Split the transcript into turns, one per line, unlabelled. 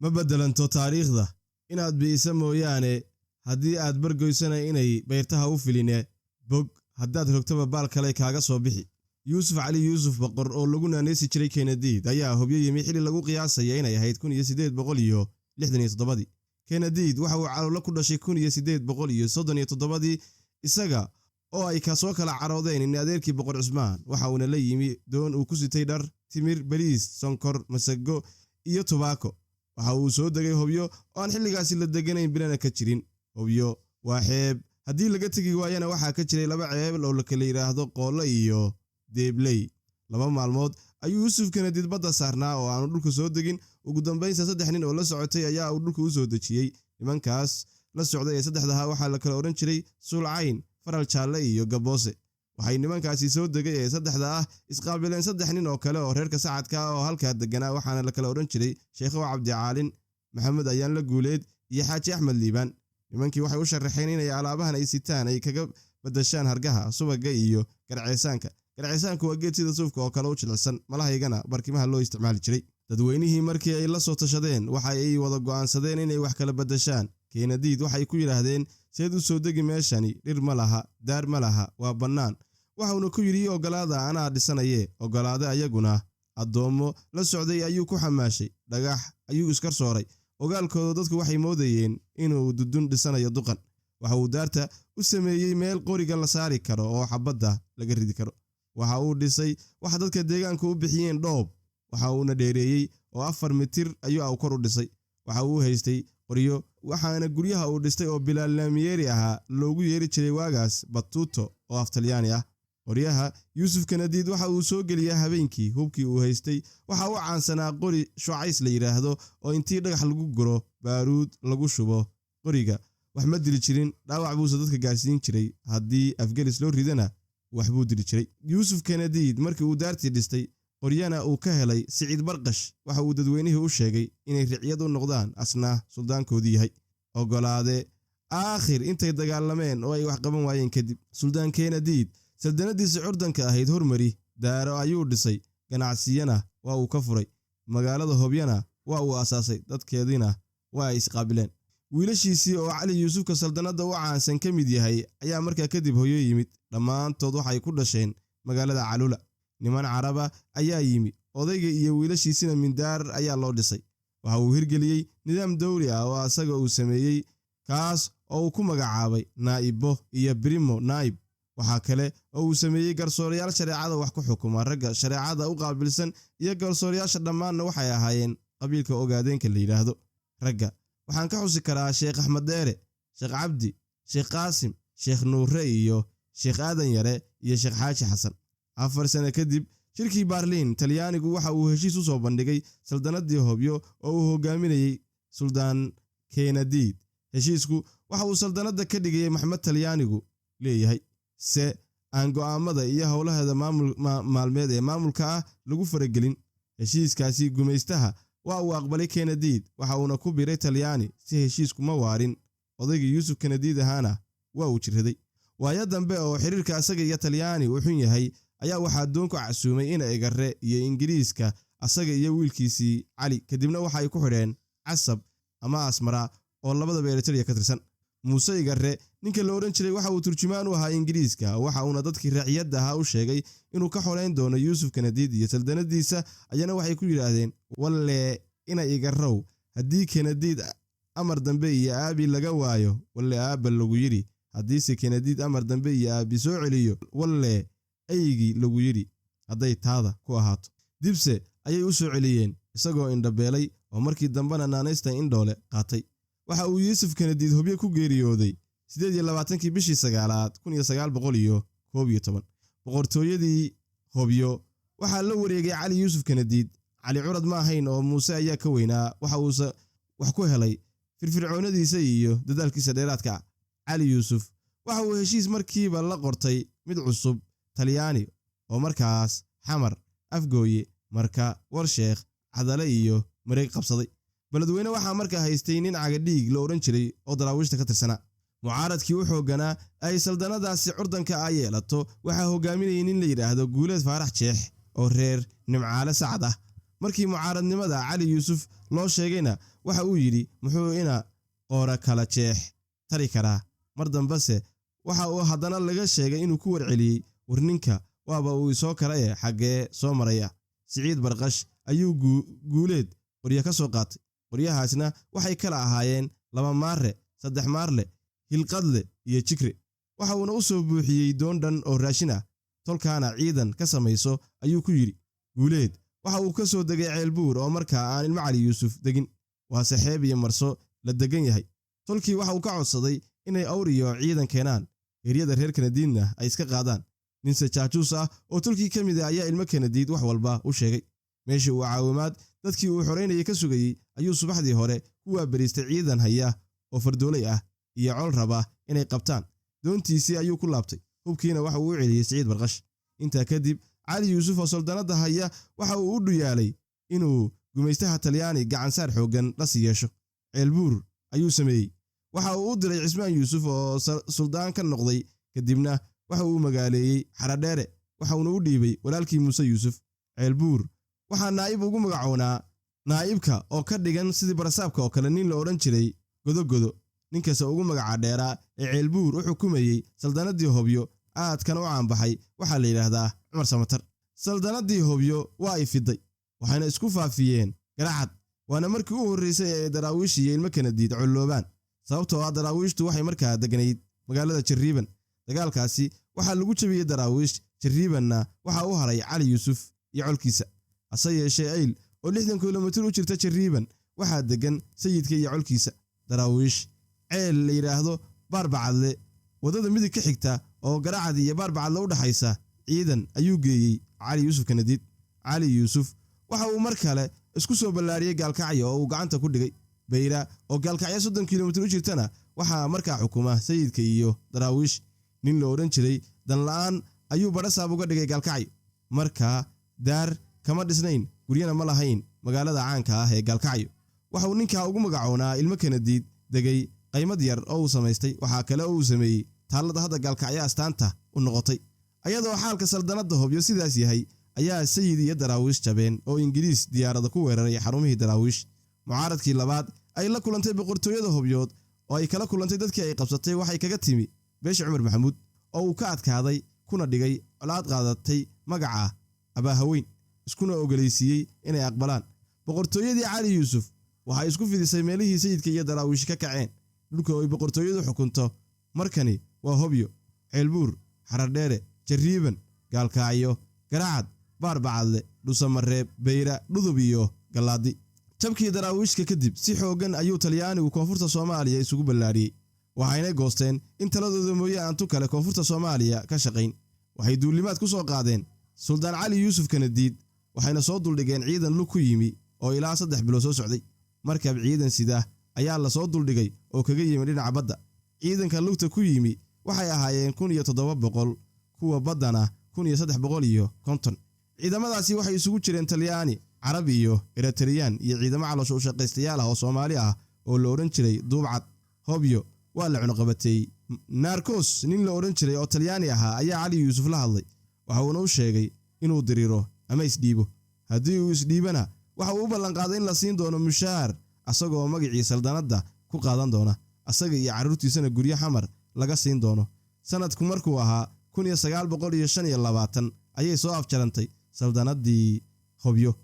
ma bedelanto taariikhda inaad biisa mooyaane haddii aad bargoysana inay beertaha u filine bog haddaad rogtaba baal kale kaaga soo bixi. Yuusuf Cali Yuusuf Boqor oo lagu naanaysi jiray Kennedy ayaa hubyo yimi xilli lagu qiyaasay inay ahayd 1867. Kennedy waxa uu caloolo ku dhashay 1837 isaga oo ay ka soo kala caroodeen in adeerkii Boqor Cusmaan waxa uu la yimi doon uu ku sitay dhar, timir, bariis, sonkor, masago iyo tobacco. waxa uu soo degay hubyo oo aan xilligaasi la deganayn bilana ka jirin. Hubyo waa xeeb haddii laga tagi waayana waxa ka jiray laba ceeb oo la kala yiraahdo Qoolo iyo Deebley. Laba maalmood ayuu Yuusuf Kennedy badda saarnaa oo aanu dhulka soo degin. Ugu dambeynsa 3 nin oo la socotay ayaa uu dhulka u soo dejiyay. Nimankaas la socday ee saddexdaha waxa la kala oran jiray Sulcayn, Faral Jaalle iyo Gaboose. waxay nimankaasi soo degay ee saddexda isqaabileen 3 nin oo kale oo reerka Sacadka oo halka deganaa waxaana la kala oran jiray Sheekh Cabdi Caalin, Maxamed Ayaan la Guuleed iyo Xaaji Axmed Liibaan. nimankii waxay u sharaxeen inay alaabahan ay sitaan ay kaga badashaan hargaha, subaga iyo garceysaanka. Garceysaanku waa geed sida suufka oo kale u jilicsan, malahaygana barkimaha loo isticmaali jiray. dadweynihii markii ay la soo tashadeen waxa ay wada go'aansadeen inay wax kala badashaan. Kennedy waxay ku yiraahdeen seed u soo degi meeshani, dhir ma laha, daar ma laha, waa bannaan. waxauna ku yiri ogolaada anaa dhisanaye. ogolaada ayaguna adoomo la socday ayuu ku xamaashay, dhagax ayuu iskar sooray. ogaalkooda dadku waxay moodayeen inuu dudun dhisanayo duqan. waxa uu daarta u sameeyay meel qoriga la saari karo oo xabadda laga ridi karo. waxa uu dhisay wax dadka deegaanka u bixiyeen dhoob. waxa uu na dheereeyay oo 4 mitir ayuu kor u dhisay. waxa uu haystay qoryo, waxaana guryaha uu dhistay oo Bilaal Laamiyeeri ahaa loogu yeeri jiray waagaas Batuto oo af Talyaani ah. qoryaha Yuusuf Kennedy waxa uu soo geliyay habeenkii. hubkii uu haystay waxa uu caansanaa qori Shucays la yiraahdo oo intii dhagax lagu guro baaruud lagu shubo. qoriga wax ma dili jirin, dhaawac buu dadka gaarsiin jiray. haddii afgelis loo ridana wax buu dili jiray. Yuusuf Kennedy markii uu daartii dhistay qoryana uu ka helay Siciid Barqash waxa uu dadweynihii u sheegay inay riciyad u noqdaan asna suldaankoodii yahay. ogolaade aakhir intay dagaalameen oo ay wax qaban waayeen kadib, Suldaan Kennedy saldanadiisa curdanka ahayd hormari daaro ayuu dhisay, ganacsiyana waa uu ka furay. magaalada Hobyana waa uu asaasay, dadkeedina waa ay isqaabileen. wiilashiisii oo Cali Yuusufka saldanada u caansan ka mid yahay ayaa markaa kadib hooyo yimid. dhammaantood waxay ku dhasheen magaalada Calula. niman Caraba ayaa yimi, odayga iyo wiilashiisina mindaar ayaa loo dhisay. waxa uu hirgeliyay nidaam dawli ah oo asaga uu sameeyay, kaas oo uu ku magacaabay Naibo iyo Primo Naib. waxa kale oo uu sameeyay garsoorayaal shareecada wax ku xukuma. ragga shareecada u qaabilsan iyo garsoorayaasha dhammaanna waxay ahaayeen qabiilka Ogaadeenka la yiraahdo. ragga waxaan ka xusi karaa Sheekh Axmed Deere, Sheekh Cabdi, Sheekh Qaasim, Sheekh Nuure iyo Sheekh Aadan Yare iyo Sheekh Xaaji Xasan. 4 sano kadib shirkii Berlin, Talyaanigu waxa uu heshiis u soo bandhigay saldanadii Hobyo oo uu hogaaminayay Suldaan Kennedy. heshiisku waxa uu saldanada ka dhigay Maxamed Talyaanigu leeyahay se aan go'aamada iyo howlaheeda maalmeed ee maamulka lagu faragelin. heshiiskaasi gumeystaha waa uu aqbalay Kennedy waxa uuna ku biiray Talyaani si heshiisku ma waarin. odayga Yuusuf Kennedy ahana waa uu jiraday. waaya dambe oo xiriirka asaga iyo Talyaani uu xun yahay ayaa waxaa doonku casuumay in Eegare iyo Ingiriiska asaga iyo wiilkiisii Cali. kadibna waxa ay ku xidheen Casab ama Asmara oo labadaba Eritrea ka tirsan. Muuse Eegare ninka la oran jiray waxa uu turjumaan u ahaa Ingiriiska. waxa uuna dadkii raaciyada ahaa u sheegay inuu ka xoreyn doono Yuusuf Kennedy iyo saldanadiisa. ayana waxay ku yiraahdeen walle ina Eegarow haddii Kennedy amar dambe iyo aabi laga waayo walle aaba lagu yiri. haddii si Kennedy amar dambe iyo aabi soo celiyo walle aygi lagu yiri hadday taada ku ahaato. dibse ayay u soo celiyeen isagoo indhabeelay oo markii dambana naanaysta indhoole qaatay. waxa uu Yuusuf Kennedy Hobyo ku geeriyooday 28 bishii 9 1911. boqortooyadii Hobyo waxa la wareegay Cali Yuusuf Kennedy. Cali curad ma ahayn oo Muuse ayaa ka weynaa. waxa uu wax ku helay firfircoonadiisa iyo dadaalkiisa dheeraadka. Cali Yuusuf waxa uu heshiis markiiba la qortay mid cusub Talyaani oo markaas Xamar, Afgooye, Marka, Warsheekh, Cadale iyo Mareeg qabsaday. beledweyne waxa markaa haystay nin cagadhiig la oran jiray oo daraawiishta ka tirsanaa. mucaaradkii u xooganaa ay saldanadaasi curdanka yeelato waxa hogaaminayay nin la yiraahdo Guuleed Faarax Jeex oo reer Nimcaale Sacad ah. markii mucaaradnimada Cali Yuusuf loo sheegayna waxa uu yidhi muxuu ina qoora kala jeex tari karaa. mar dambese waxa uu haddana laga sheegay inuu ku warceliyey warninka waaba uu isoo kale xaggee soo maraya. Siciid Barqash ayuu Guuleed qoryo ka soo qaatay. qoryahaasna waxay kala ahaayeen 2 maare, 3 maarle, hilqadle iyo jikre. waxa uuna u soo buuxiyey doon dhan oo raashin ah, tolkaana ciidan ka samayso ayuu ku yidhi. Guuleed waxa uu ka soo degay Ceelbuur oo markaa aan ilmo Cali Yuusuf degin, waa saxeeb iyo marso la degan yahay. tolkii waxa uu ka codsaday inay awriyo ciidan keenaan, eryada reer Kanadiidna ay iska qaadaan. nin sajaajuus ah oo tolkii ka mid ah ayaa ilmo Kanadiid wax walba u sheegay. meeshii uu caawimaad dadkii uu xoreynayay ka sugayey ayuu subaxdii hore ku waabariistay ciidan haya oo fardoolay ah iyo col raba inay qabtaan. doontiisii ayuu ku laabtay, hubkiina waxa uu u celiyey Siciid Barqash. intaa kadib Cali Yuusuf oo suldaanada haya waxa uu u dhuyaalay inuu gumaystaha Talyaani gacan saar xoogan la yeesho. Ceelbuur ayuu sameeyey. waxa uu u diray Cismaan Yuusuf oo suldaan ka noqday, kadibna waxa uu magaaleeyey Xaradheere. waxa uu u dhiibay walaalkii Muuse Yuusuf. Ceelbuur waxa naayib ugu magacoonaa naayibka oo ka dhigan sidii barasaabka oo kale nin la oran jiray Godogodo. ninkaas ugu magaca dheeraa ee Ceelbuur u xukumayay saldanadii Hobyo aadkan u caanbaxay waxaa la yiraahdaa Cumar Samatar. saldanadii Hobyo waa ay fiday, waxayna isku faafiyeen Garacad. waana markii u horeysay ee daraawiish iyo ilmo Kanadiid coloobaan, sababtoo ah daraawiishtu waxay markaa deganayd magaalada Jariiban. dagaalkaasi waxaa lagu jabiyey daraawiish. Jariibanna waxa uu haray Cali Yuusuf iyo colkiisa. hase yeeshee Ayl oo 60 kilomitir u jirta Jariiban waxaa degan sayidka iyo colkiisa. daraawiish ceel la yiraahdo Baarbacadle, wadada midig ka xigta oo Garacad iyo Baarbacadle u dhaxaysa, ciidan ayuu geeyey Cali Yuusuf Kanadiid. Cali Yuusuf waxa uu mar kale isku soo ballaariyay Gaalkacyo oo uu gacanta ku dhigay. Bayra oo Gaalkacyo 30 kilomitir u jirtana waxa markaa xukuma sayidka iyo daraawiish. nin la oran jiray Danla'aan ayuu barasaab uga dhigay Gaalkacyo. markaa daar kama dhisnayn, guryana ma lahayn magaalada caanka ah ee Gaalkacyo. waxa uu ninka ugu magacoonaa ilmo Kanadiid degay qaymad yar oo uu samaystay. waxa kale oo uu sameeyey taalada hadda Gaalkacyo astaanta u noqotay. ayadoo xaalka saldanada Hobyo sidaas yahay ayaa sayid iyo daraawiish jabeen oo Ingiriis diyaarada ku weeraray xarumihii daraawiish. mucaaradkii labaad ay la kulantay boqortooyada Hobyood oo ay kala kulantay dadkii ay qabsatay waxay kaga timi beesha Cumar Maxamuud oo uu ka adkaaday kuna dhigay colaad qaadatay magaca Abaahaweyn, iskuna ogoleysiiyey inay aqbalaan. boqortooyadii Cali Yuusuf waxay isku fidisay meelihii sayidka iyo daraawiish ka kaceen. dhulka ay boqortooyadu xukunto markani waa Hobyo, Ceelbuur, Xaradheere, Jariiban, Gaalkacyo, Garacad, Baarbacadle, Dhusamareeb, Bayra, Dhudub iyo Galaadi. jabkii daraawiishka kadib si xoogan ayuu Talyaanigu koonfurta Soomaaliya isugu ballaariyay. waxayna goosteen in taladooda mooye aan tu kale koonfurta Soomaaliya ka shaqayn. waxay duulimaad ku soo qaadeen Suldaan Cali Yuusuf Kanadiid, waxayna soo duldhigeen ciidan lug ku yimi oo ilaa 3 bilood soo socday. markab ciidan sida ayaa la soo duldhigay oo kaga yimi dhinaca badda. ciidanka lugta ku yimi waxay ahaayeen 1700, kuwa baddana 1350. ciidamadaasi waxay isugu jireen Talyaani, Carab iyo Eritrean iyo ciidamo caloosho u shaqaystayaal ah oo Soomaali ah oo la oran jiray Duubcad. Hobyo waa la cunaqabatay. Narcos nin la oran jiray oo Talyaani ahaa ayaa Cali Yuusuf la hadlay. waxa uu u sheegay inuu diriro ama isdhiibo. haddii uu isdhiibana waxa uu u ballan qaaday in la siin doono mushaar asagoo magacii saldanada ku qaadan doona, asaga iyo carruurtiisana guryo xamar laga siin doono. sanadku markuu ahaa 1925 ayay soo afjarantay saldanadii Hobyo.